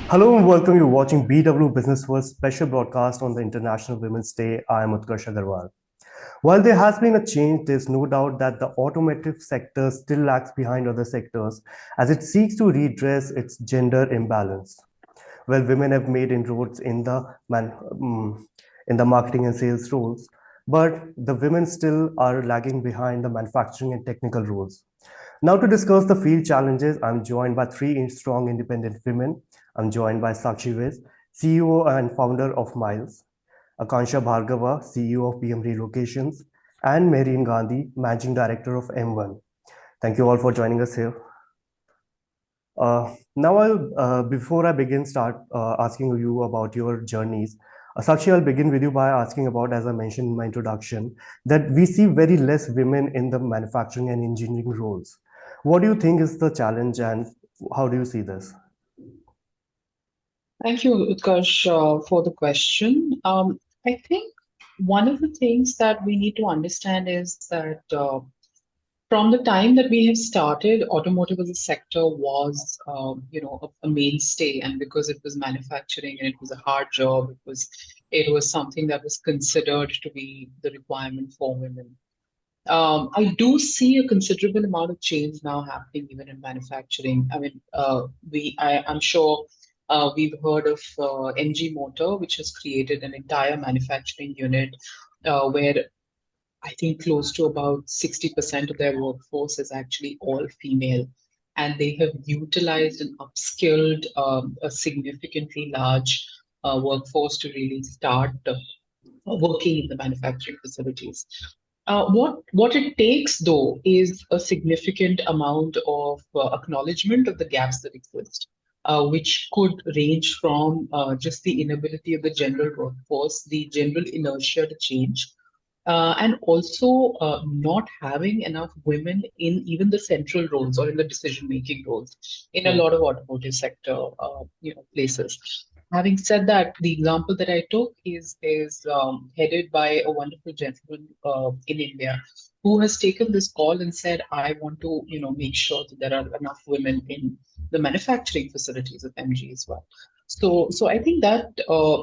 Hello and welcome. You're watching BW Business World's special broadcast on the International Women's Day. I am Utkarsh Agarwal. While there has been a change, there's no doubt that the automotive sector still lags behind other sectors as it seeks to redress its gender imbalance. Well, women have made inroads in the marketing and sales roles, but the women still are lagging behind the manufacturing and technical roles. Now, to discuss the field challenges, I'm joined by three strong independent women. I'm joined by Sakshi Viz, CEO and founder of Miles, Akansha Bhargava, CEO of PM Relocations, and Mehreen Gandhi, Managing Director of M1. Thank you all for joining us here. Before I begin, start asking you about your journeys. Sakshi, I'll begin with you by asking about, as I mentioned in my introduction, that we see very less women in the manufacturing and engineering roles. What do you think is the challenge, and how do you see this? Thank you, Utkarsh, for the question. I think one of the things that we need to understand is that from the time that we have started, automotive as a sector was, a mainstay, and because it was manufacturing and it was a hard job, it was something that was considered to be the requirement for women. I do see a considerable amount of change now happening even in manufacturing. I mean, I'm sure we've heard of MG Motor, which has created an entire manufacturing unit where I think close to about 60% of their workforce is actually all female. And they have utilized and upskilled a significantly large workforce to really start working in the manufacturing facilities. What it takes, though, is a significant amount of acknowledgement of the gaps that exist, which could range from just the inability of the general workforce, the general inertia to change, and also not having enough women in even the central roles or in the decision-making roles in a lot of automotive sector, places. Having said that, the example that I took is headed by a wonderful gentleman in India who has taken this call and said, "I want to, make sure that there are enough women in the manufacturing facilities of MG as well." So I think that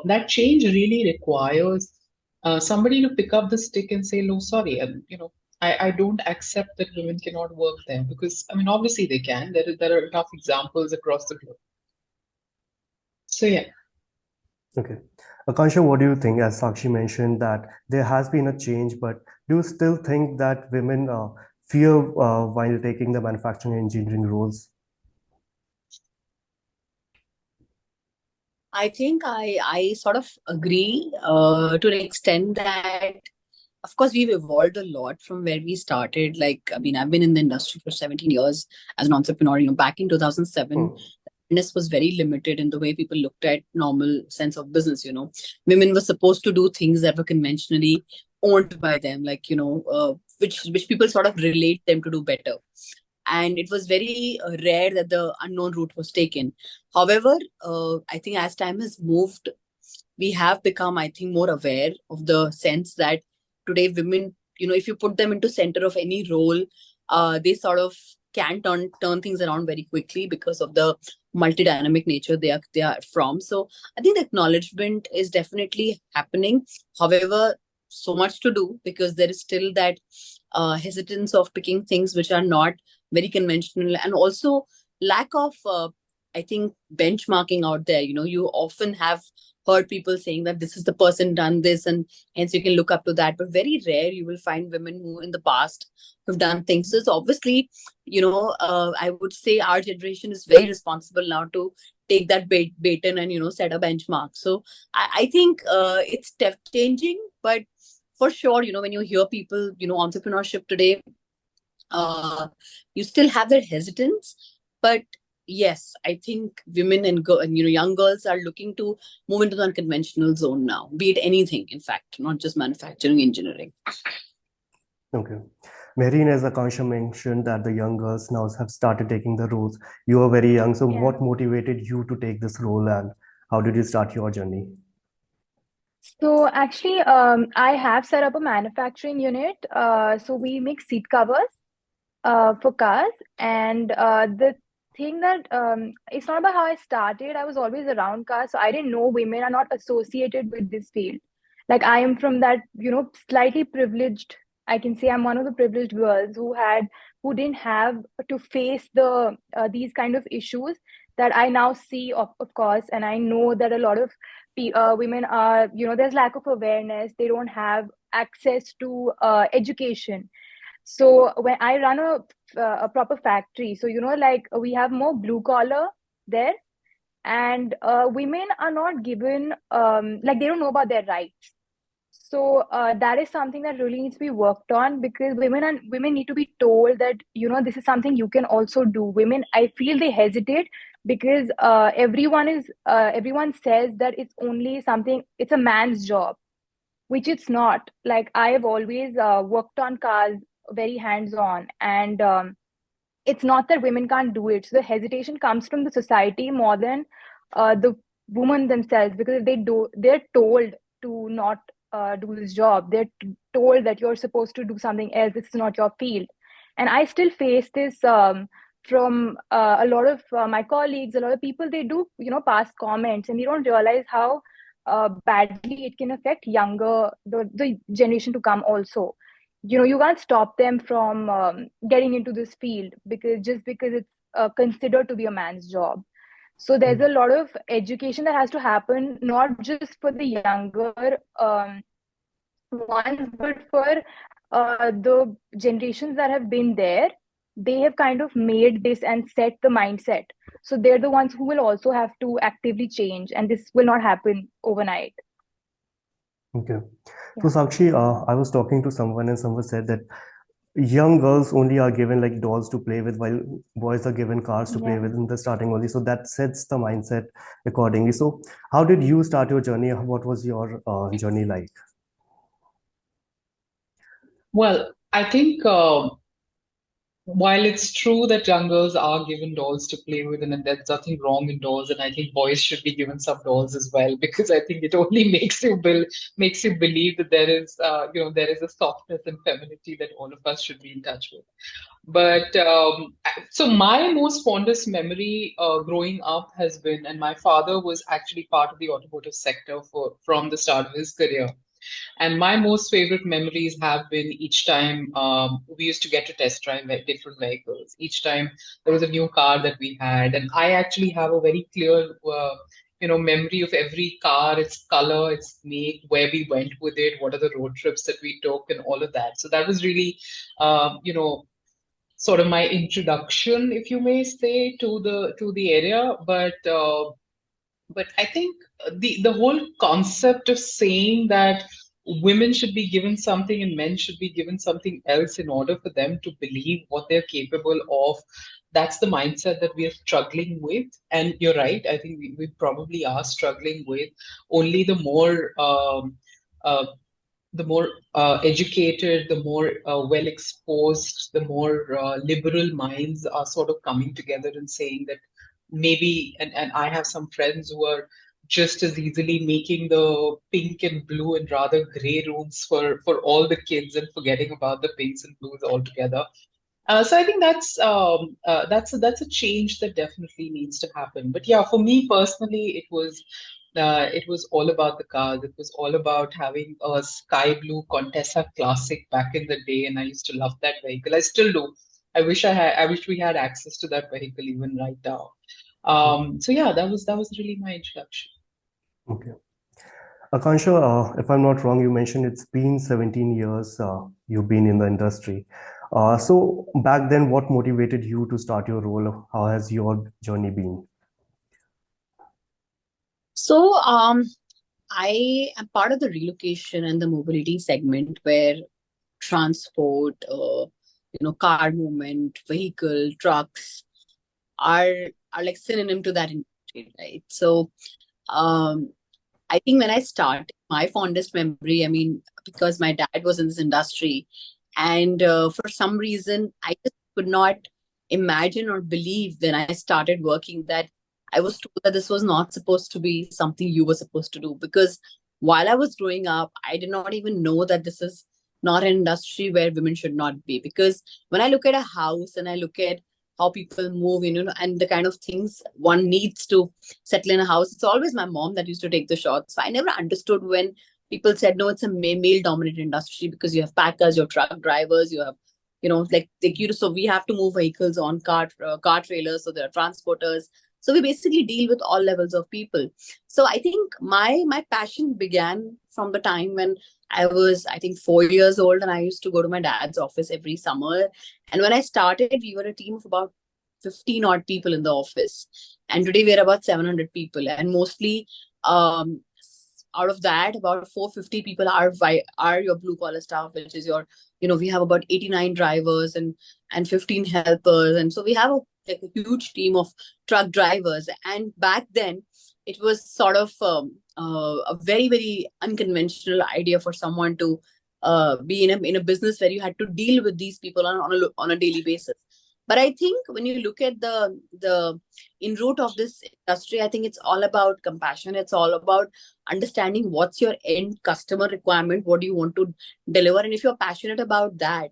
that change really requires somebody to pick up the stick and say, "No, sorry, and I don't accept that women cannot work there," because I mean, obviously they can. There are enough examples across the globe. So yeah. Okay. Akansha, what do you think? As Sakshi mentioned, that there has been a change, but do you still think that women fear while taking the manufacturing and engineering roles? I think I sort of agree to an extent that, of course, we've evolved a lot from where we started. Like, I mean, I've been in the industry for 17 years as an entrepreneur. Back in 2007, business was very limited in the way people looked at normal sense of business. Women were supposed to do things that were conventionally owned by them, like, which people sort of relate them to do better. And it was very rare that the unknown route was taken. However, I think as time has moved, we have become, I think, more aware of the sense that today women, if you put them into center of any role, they sort of can turn things around very quickly because of the multi-dynamic nature they are from. So I think the acknowledgement is definitely happening. However, so much to do because there is still that hesitance of picking things which are not very conventional, and also lack of I think benchmarking out there. You often have heard people saying that this is the person done this and hence you can look up to that, but very rare you will find women who in the past have done things. So it's obviously, I would say our generation is very responsible now to take that baton and set a benchmark. So I think it's changing, but for sure, when you hear people, entrepreneurship today, you still have that hesitance. But yes, I think women and young girls are looking to move into the unconventional zone now, be it anything, in fact, not just manufacturing, engineering. Okay. Mehreen, as Akansha mentioned, that the young girls now have started taking the roles. You are very young, so what motivated you to take this role, and how did you start your journey? So actually, I have set up a manufacturing unit. So we make seat covers. for cars. And the thing that it's not about how I started. I was always around cars, so I didn't know women are not associated with this field. Like I am from that, slightly privileged. I can say I'm one of the privileged girls who didn't have to face these kind of issues that I now see, of course, and I know that a lot of women are, there's lack of awareness. They don't have access to education. So when I run a proper factory, so like we have more blue collar there, and women are not given like they don't know about their rights. So that is something that really needs to be worked on, because women need to be told that this is something you can also do. Women, I feel they hesitate because everyone says that it's a man's job, which it's not. Like I have always worked on cars very hands on, and it's not that women can't do it. So the hesitation comes from the society more than the women themselves, because if they're told to not do this job. They're told that you're supposed to do something else. This is not your field. And I still face this from a lot of my colleagues, a lot of people. They do, pass comments, and they don't realize how badly it can affect the generation to come also. You can't stop them from getting into this field because it's considered to be a man's job. So there's a lot of education that has to happen, not just for the younger ones, but for the generations that have been there. They have kind of made this and set the mindset. So they're the ones who will also have to actively change, and this will not happen overnight. Okay. Yeah. So Sakshi, I was talking to someone and someone said that young girls only are given like dolls to play with, while boys are given cars to play Yeah. with in the starting only. So that sets the mindset accordingly. So how did you start your journey? What was your journey like? Well, I think while it's true that young girls are given dolls to play with, and there's nothing wrong in dolls, and I think boys should be given some dolls as well, because I think it only makes you believe that there is a softness and femininity that all of us should be in touch with. But so my most fondest memory growing up has been, and my father was actually part of the automotive sector from the start of his career. And my most favorite memories have been each time we used to get to test drive different vehicles. Each time there was a new car that we had, and I actually have a very clear, memory of every car, its color, its make, where we went with it, what are the road trips that we took, and all of that. So that was really, sort of my introduction, if you may say, to the area. But I think the whole concept of saying that women should be given something and men should be given something else in order for them to believe what they're capable of, that's the mindset that we are struggling with. And you're right, I think we probably are struggling with. Only uh, the more educated, the more well exposed, the more liberal minds are sort of coming together and saying that maybe, and I have some friends who are just as easily making the pink and blue and rather gray rooms for all the kids and forgetting about the pinks and blues altogether. So I think that's a change that definitely needs to happen. But yeah, for me personally, it was all about the cars. It was all about having a sky blue Contessa Classic back in the day, and I used to love that vehicle. I still do. I wish we had access to that vehicle even right now. So yeah, that was really my introduction. Okay. Akansha, if I'm not wrong, you mentioned it's been 17 years you've been in the industry. So back then, what motivated you to start your role? How has your journey been? So, I am part of the relocation and the mobility segment where transport, car movement, vehicle, trucks are like synonym to that industry, right? So, um, I think when I started, my fondest memory, I mean, because my dad was in this industry, and for some reason, I just could not imagine or believe when I started working that I was told that this was not supposed to be something you were supposed to do. Because while I was growing up, I did not even know that this is not an industry where women should not be. Because when I look at a house and I look at how people move, and the kind of things one needs to settle in a house, it's always my mom that used to take the shots. So I never understood when people said, no, it's a male dominated industry because you have packers, you have truck drivers, you have, so we have to move vehicles on car trailers. So there are transporters. So we basically deal with all levels of people. So I think my passion began from the time when I was, I think, 4 years old, and I used to go to my dad's office every summer. And when I started, we were a team of about 15 odd people in the office. And today we're about 700 people. And mostly, out of that, about 450 people are your blue collar staff, which is your, we have about 89 drivers and 15 helpers. And so we have a huge team of truck drivers. And back then, it was sort of a very, very unconventional idea for someone to be in a business where you had to deal with these people on a daily basis. But I think when you look at the in root of this industry, I think it's all about compassion. It's all about understanding what's your end customer requirement, what do you want to deliver, and if you're passionate about that,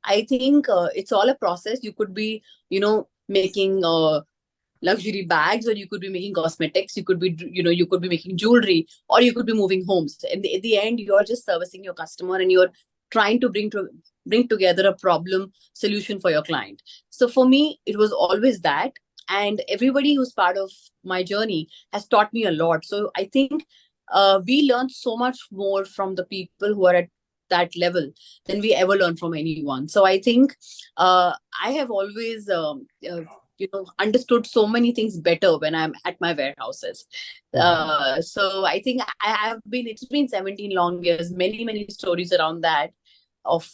I think it's all a process. You could be, making luxury bags, or you could be making cosmetics, you could be, you could be making jewelry, or you could be moving homes. At the end, you're just servicing your customer, and you're trying to bring together a problem solution for your client. So for me, it was always that. And everybody who's part of my journey has taught me a lot. So I think we learn so much more from the people who are at that level than we ever learn from anyone. So I think I have always understood so many things better when I'm at my warehouses. So I think it's been 17 long years, many stories around that, of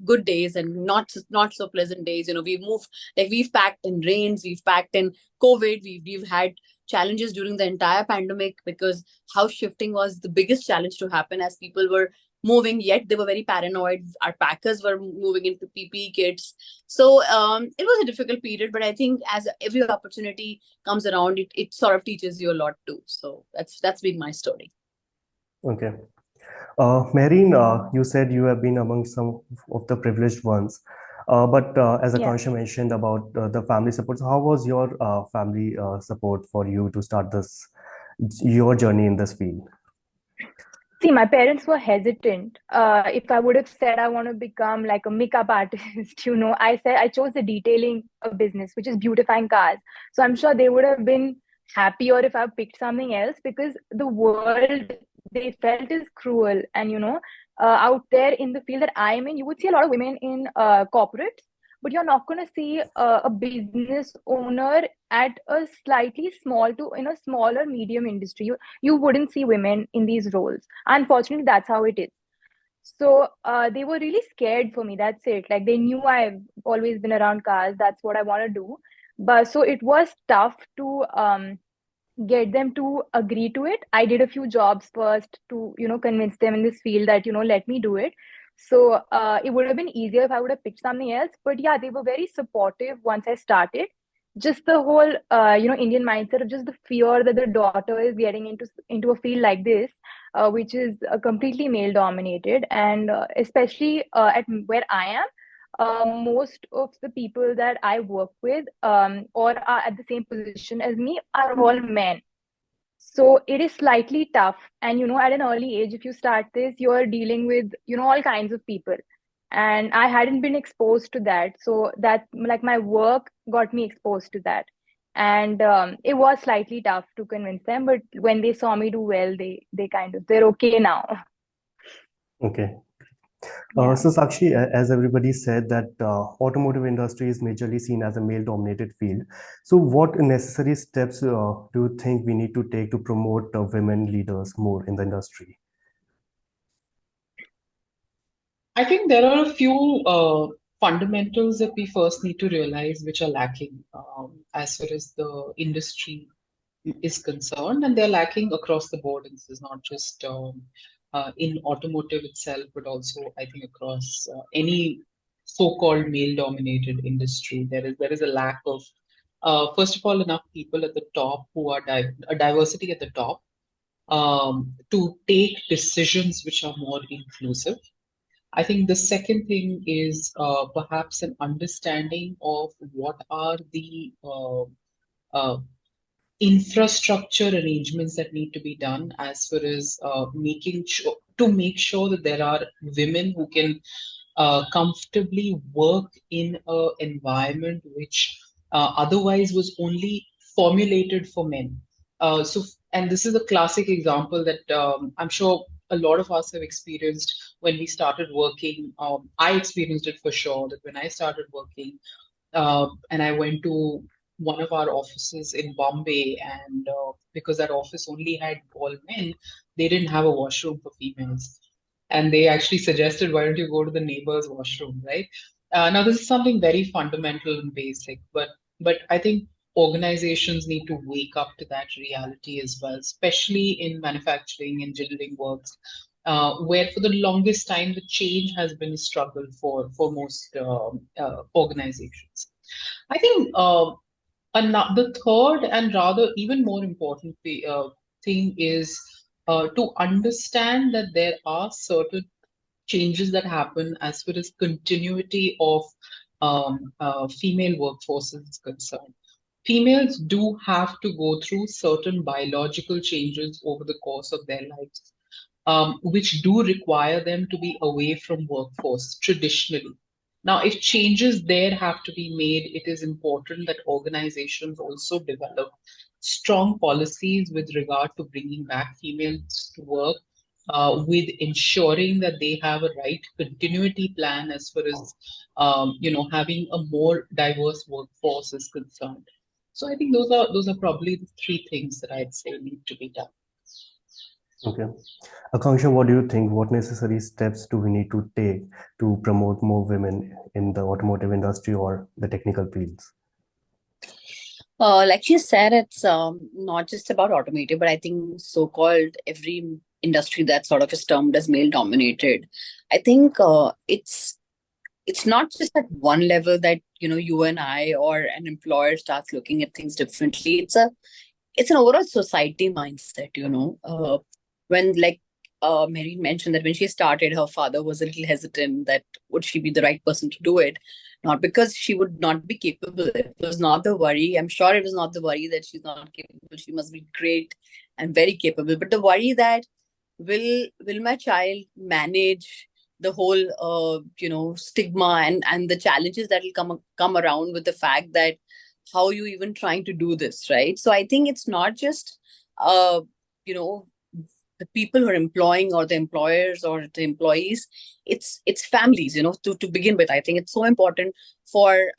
good days and not so pleasant days. We've moved, like, we've packed in rains, we've packed in COVID, we've had challenges during the entire pandemic, because house shifting was the biggest challenge to happen as people were moving, yet they were very paranoid. Our packers were moving into PPE kits. So it was a difficult period, but I think as every opportunity comes around, it sort of teaches you a lot too. So that's been my story. Okay. Mehreen, you said you have been among some of the privileged ones. But as Akansha mentioned about the family support, so how was your family support for you to start your journey in this field? See, my parents were hesitant. If I would have said I want to become like a makeup artist, I said I chose the detailing business, which is beautifying cars. So I'm sure they would have been happier if I picked something else, because the world they felt is cruel. And, out there in the field that I'm in, you would see a lot of women in corporates, but you're not going to see a business owner at a slightly in a smaller medium industry. You wouldn't see women in these roles. Unfortunately, that's how it is. So they were really scared for me. That's it. Like, they knew I've always been around cars. That's what I want to do. But so it was tough to get them to agree to it. I did a few jobs first to, convince them in this field that, let me do it. So it would have been easier if I would have picked something else. But yeah, they were very supportive once I started. Just the whole, Indian mindset of just the fear that the daughter is getting into a field like this, which is completely male dominated, and especially at where I am. Most of the people that I work with, or are at the same position as me, are all men. So it is slightly tough. And, at an early age, if you start this, you're dealing with, all kinds of people. And I hadn't been exposed to that. So that, like, my work got me exposed to that. And it was slightly tough to convince them. But when they saw me do well, they're okay now. Okay. Yeah. So Sakshi, as everybody said, that automotive industry is majorly seen as a male-dominated field. So what necessary steps do you think we need to take to promote women leaders more in the industry? I think there are a few fundamentals that we first need to realize which are lacking as far as the industry is concerned, and they're lacking across the board. And this is not just in automotive itself, but also I think across any so-called male-dominated industry. There is a lack of first of all enough people at the top who are a diversity at the top to take decisions which are more inclusive. I think the second thing is perhaps an understanding of what are the uh, infrastructure arrangements that need to be done as far as making sure to make sure that there are women who can comfortably work in an environment which otherwise was only formulated for men. And this is a classic example that I'm sure a lot of us have experienced when we started working. I experienced it for sure that when I started working, and I went to one of our offices in Bombay, and because that office only had all men, they didn't have a washroom for females. And they actually suggested, why don't you go to the neighbor's washroom, right? Now, this is something very fundamental and basic, but I think organizations need to wake up to that reality as well, especially in manufacturing, engineering works, where for the longest time the change has been a struggle for most organizations. I think the third and rather even more important thing is to understand that there are certain changes that happen as far as continuity of female workforces is concerned. Females do have to go through certain biological changes over the course of their lives, which do require them to be away from workforce traditionally. Now, if changes there have to be made, it is important that organizations also develop strong policies with regard to bringing back females to work, with ensuring that they have a right continuity plan as far as having a more diverse workforce is concerned. So I think those are probably the three things that I'd say need to be done. Okay. Akanksha, what do you think? What necessary steps do we need to take to promote more women in the automotive industry or the technical fields? Like she said, it's not just about automotive, but I think so-called every industry that sort of is termed as male dominated. I think it's not just at one level that you and I or an employer starts looking at things differently. It's an overall society mindset. When like Mary mentioned that when she started, her father was a little hesitant that would she be the right person to do it, not because she would not be capable. It was not the worry. I'm sure it was not the worry that she's not capable. She must be great and very capable. But the worry that will my child manage the whole stigma and the challenges that will come around with the fact that how you even trying to do this, right? So I think it's not just uh you know the people who are employing or the employers or the employees. It's families, to begin with. I think it's so important for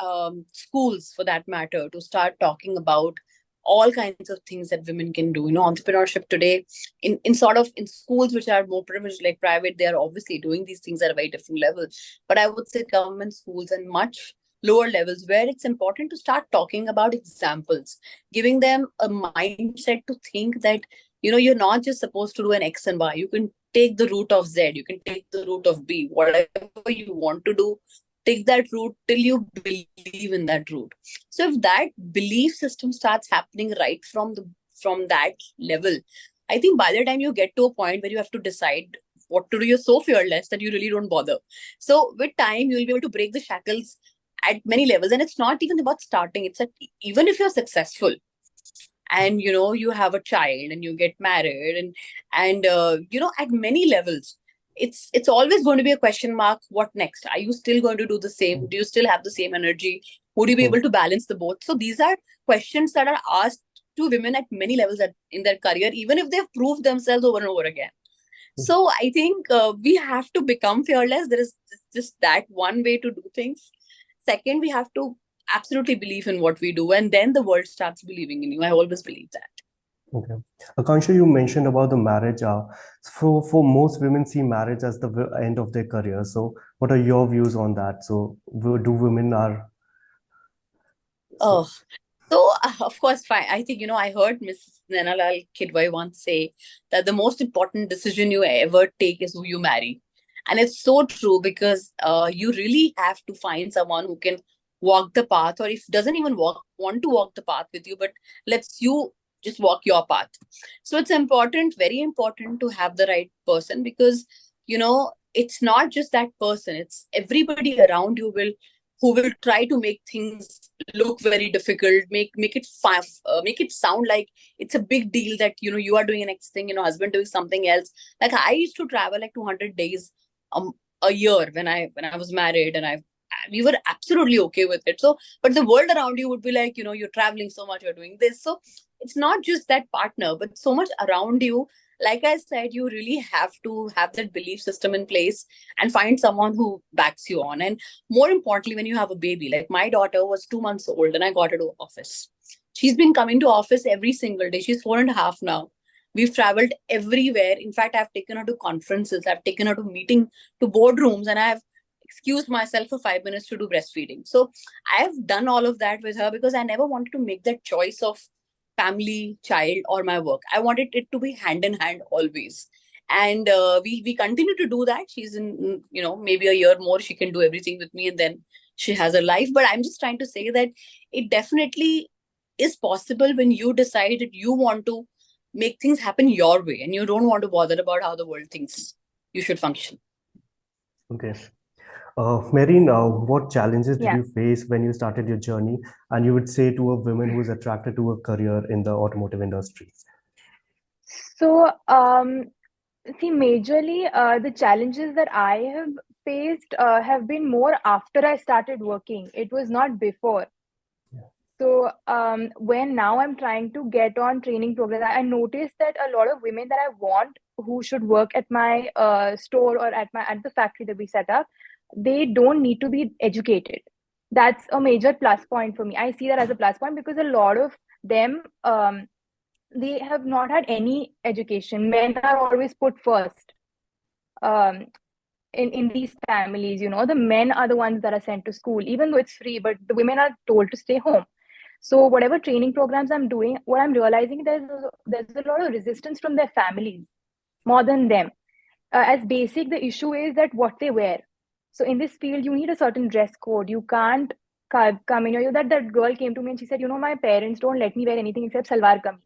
schools, for that matter, to start talking about all kinds of things that women can do. Entrepreneurship today in sort of in schools which are more privileged, like private, they are obviously doing these things at a very different level. But I would say government schools and much lower levels, where it's important to start talking about examples, giving them a mindset to think that you're not just supposed to do an X and Y. You can take the route of Z, you can take the route of B, whatever you want to do, take that route till you believe in that route. So if that belief system starts happening right from that level, I think by the time you get to a point where you have to decide what to do, you're so fearless that you really don't bother. So with time, you'll be able to break the shackles at many levels. And it's not even about starting. It's that even if you're successful and you have a child and you get married and at many levels, it's always going to be a question mark. What next? Are you still going to do the same? Do you still have the same energy? Would you be able to balance the both? So these are questions that are asked to women at many levels in their career, even if they've proved themselves over and over again. So I think we have to become fearless. There is just that one way to do things. Second, we have to absolutely believe in what we do, and then the world starts believing in you. I always believe that. Okay. Akansha, you mentioned about the marriage. For most women see marriage as the end of their career. So what are your views on that? So do women are... Oh, so of course, fine. I think, I heard Mrs. Nainalal Kidwai once say that the most important decision you ever take is who you marry. And it's so true, because you really have to find someone who can walk the path, or if doesn't even want to walk the path with you, but lets you just walk your path. So it's important, very important, to have the right person, because it's not just that person, it's everybody around you who will try to make things look very difficult, make it sound like it's a big deal that you are doing the next thing, husband doing something else. Like I used to travel like 200 days um a year when I was married, and we were absolutely okay with it. So, but the world around you would be like, you're traveling so much, you're doing this. So it's not just that partner, but so much around you. Like I said, you really have to have that belief system in place and find someone who backs you on. And more importantly, when you have a baby, like my daughter was 2 months old and I got her to office. She's been coming to office every single day. She's 4.5 now. We've traveled everywhere. In fact, I've taken her to conferences, I've taken her to to boardrooms, and I've excused myself for 5 minutes to do breastfeeding. So I've done all of that with her because I never wanted to make that choice of family, child, or my work. I wanted it to be hand in hand always. And we continue to do that. She's in, maybe a year more, she can do everything with me, and then she has her life. But I'm just trying to say that it definitely is possible when you decide that you want to make things happen your way and you don't want to bother about how the world thinks you should function. Okay. Marine, what challenges did Yeah. you face when you started your journey? And you would say to a woman who is attracted to a career in the automotive industry? So, see, majorly, the challenges that I have faced have been more after I started working. It was not before. So, when now I'm trying to get on training programs, I noticed that a lot of women that I want who should work at my store or at the factory that we set up, they don't need to be educated. That's a major plus point for me. I see that as a plus point because a lot of them, they have not had any education. Men are always put first. Um, in these families, the men are the ones that are sent to school, even though it's free, but the women are told to stay home. So whatever training programs I'm doing, what I'm realizing, there's a lot of resistance from their families more than them. As basic, the issue is that what they wear. So in this field, you need a certain dress code. You can't come in. That girl came to me and she said, my parents don't let me wear anything except salwar kameez.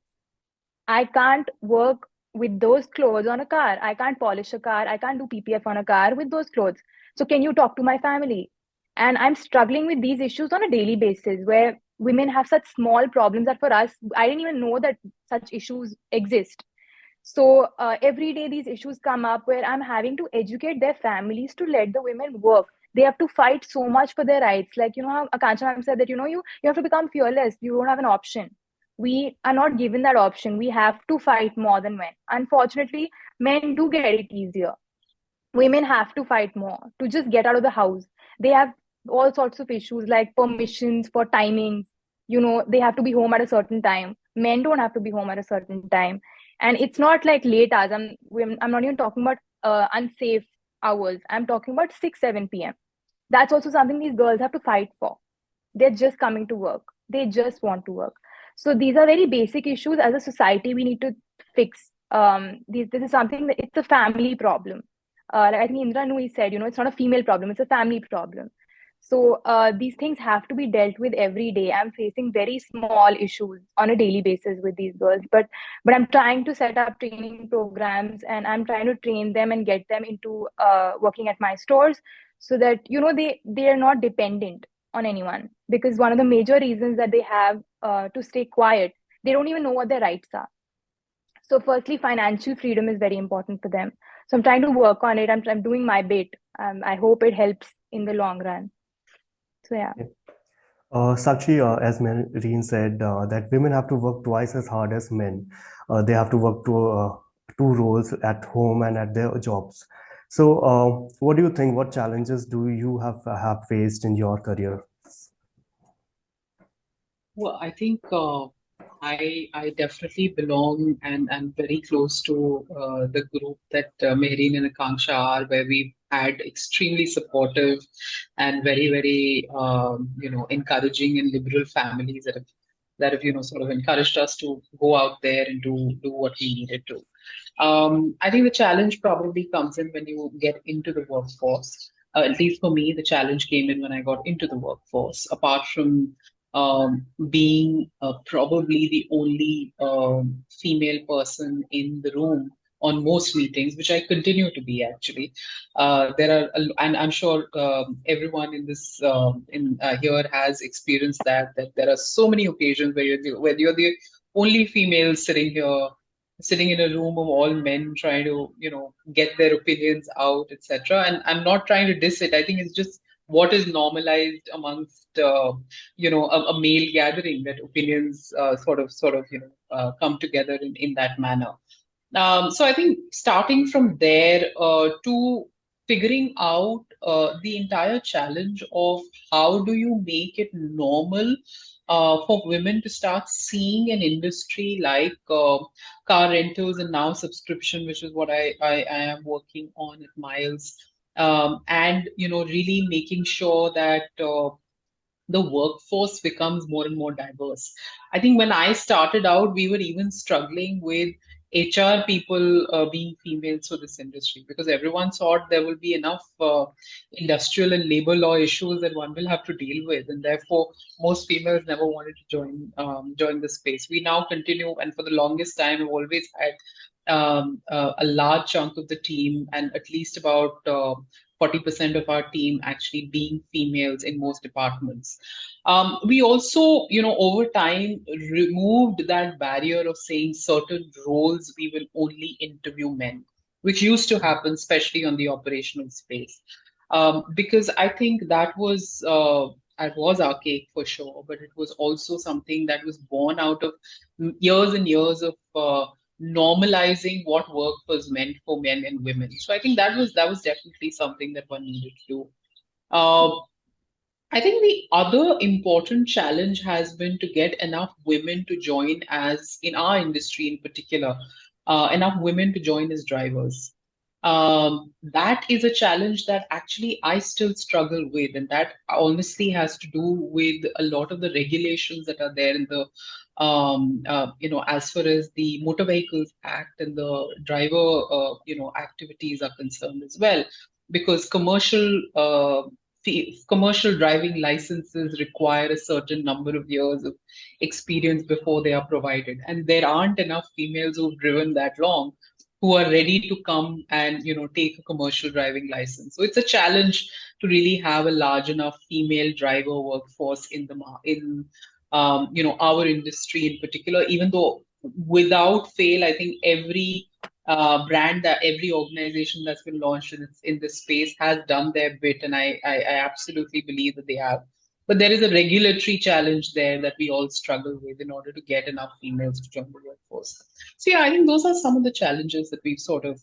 I can't work with those clothes on a car. I can't polish a car. I can't do PPF on a car with those clothes. So can you talk to my family? And I'm struggling with these issues on a daily basis where women have such small problems that for us, I didn't even know that such issues exist. So every day these issues come up where I'm having to educate their families to let the women work. They have to fight so much for their rights. Like, how Akansha ma'am said that, you have to become fearless. You don't have an option. We are not given that option. We have to fight more than men. Unfortunately, men do get it easier. Women have to fight more to just get out of the house. They have all sorts of issues like permissions for timings. They have to be home at a certain time. Men don't have to be home at a certain time. And it's not like late hours. I'm not even talking about unsafe hours. I'm talking about 6, 7 p.m. That's also something these girls have to fight for. They're just coming to work. They just want to work. So these are very basic issues as a society we need to fix. This is something that it's a family problem. Like I think Indra Nui said, it's not a female problem, it's a family problem. So these things have to be dealt with every day. I'm facing very small issues on a daily basis with these girls, but I'm trying to set up training programs and I'm trying to train them and get them into working at my stores so that they are not dependent on anyone, because one of the major reasons that they have to stay quiet, they don't even know what their rights are. So firstly, financial freedom is very important for them. So I'm trying to work on it. I'm doing my bit. I hope it helps in the long run. So yeah. Sakshi, as Marine said, that women have to work twice as hard as men. They have to work two roles at home and at their jobs. So, what do you think? What challenges do you have faced in your career? Well, I think I definitely belong and very close to the group that Mehreen and Akanksha are, where we've had extremely supportive and very, very encouraging and liberal families that have sort of encouraged us to go out there and do what we needed to. I think the challenge probably comes in when you get into the workforce. At least for me, the challenge came in when I got into the workforce. Apart from being probably the only female person in the room on most meetings, which I continue to be actually. And I'm sure everyone in this in here has experienced that there are so many occasions where you're the only female sitting here, sitting in a room of all men trying to, get their opinions out, etc. And I'm not trying to diss it. I think it's just what is normalized amongst a male gathering, that opinions sort of come together in that manner. So I think starting from there to figuring out the entire challenge of how do you make it normal for women to start seeing an industry like car rentals and now subscription, which is what I am working on at Miles, and really making sure that the workforce becomes more and more diverse. I think when I started out, we were even struggling with HR people being females for this industry, because everyone thought there will be enough industrial and labor law issues that one will have to deal with, and therefore most females never wanted to join the space. We now continue, and for the longest time, we've always had a large chunk of the team, and at least about 40% of our team actually being females in most departments. We also, over time removed that barrier of saying certain roles we will only interview men, which used to happen, especially on the operational space. Because I think that was archaic for sure, but it was also something that was born out of years and years of normalizing what work was meant for men and women. So I think that was definitely something that one needed to do. Uh, I think the other important challenge has been to get enough women to join, as in our industry in particular, enough women to join as drivers. That is a challenge that actually I still struggle with, and that honestly has to do with a lot of the regulations that are there in the, as far as the Motor Vehicles Act and the driver, activities are concerned as well, because commercial driving licenses require a certain number of years of experience before they are provided, and there aren't enough females who've driven that long who are ready to come and take a commercial driving license. So it's a challenge to really have a large enough female driver workforce in our industry in particular. Even though without fail, I think every brand, that every organization that's been launched in this space has done their bit, and I absolutely believe that they have. But there is a regulatory challenge there that we all struggle with in order to get enough females to join the workforce. So yeah, I think those are some of the challenges that we've sort of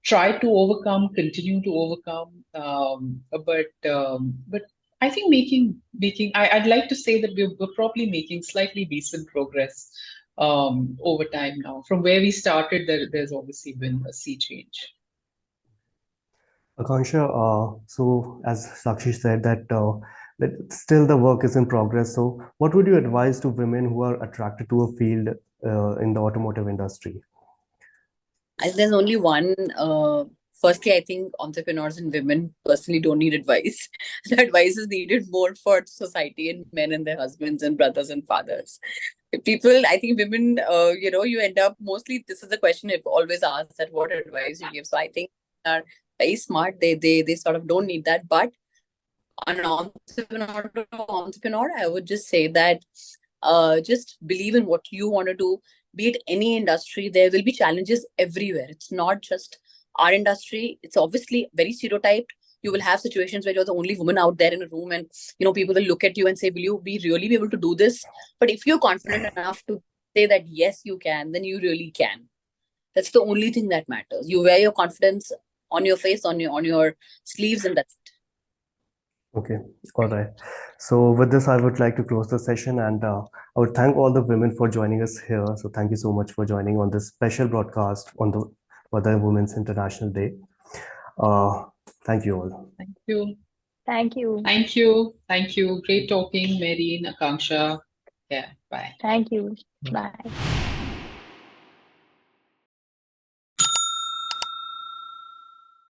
tried to overcome, continue to overcome. But I think I'd like to say that we're probably making slightly decent progress over time now. From where we started, there's obviously been a sea change. Akansha, so as Sakshi said that still the work is in progress. So what would you advise to women who are attracted to a field in the automotive industry? There's only one. Firstly, I think entrepreneurs and women personally don't need advice. The advice is needed more for society and men and their husbands and brothers and fathers. People, I think women, you end up mostly. This is the question I've always asked: that what advice you give. So I think are very smart. They sort of don't need that. But an entrepreneur, I would just say that just believe in what you want to do. Be it any industry, there will be challenges everywhere. It's not just our industry. It's obviously very stereotyped. You will have situations where you're the only woman out there in a room, and people will look at you and say, will you really be able to do this? But if you're confident enough to say that yes, you can, then you really can. That's the only thing that matters. You wear your confidence on your face, on your sleeves, and that's it. Okay, all right. So with this, I would like to close the session, and I would thank all the women for joining us here. So thank you so much for joining on this special broadcast for the Women's International Day. Thank you all. Thank you. Thank you. Thank you. Thank you. Great talking, Mary and Akanksha. Yeah, bye. Thank you. Bye.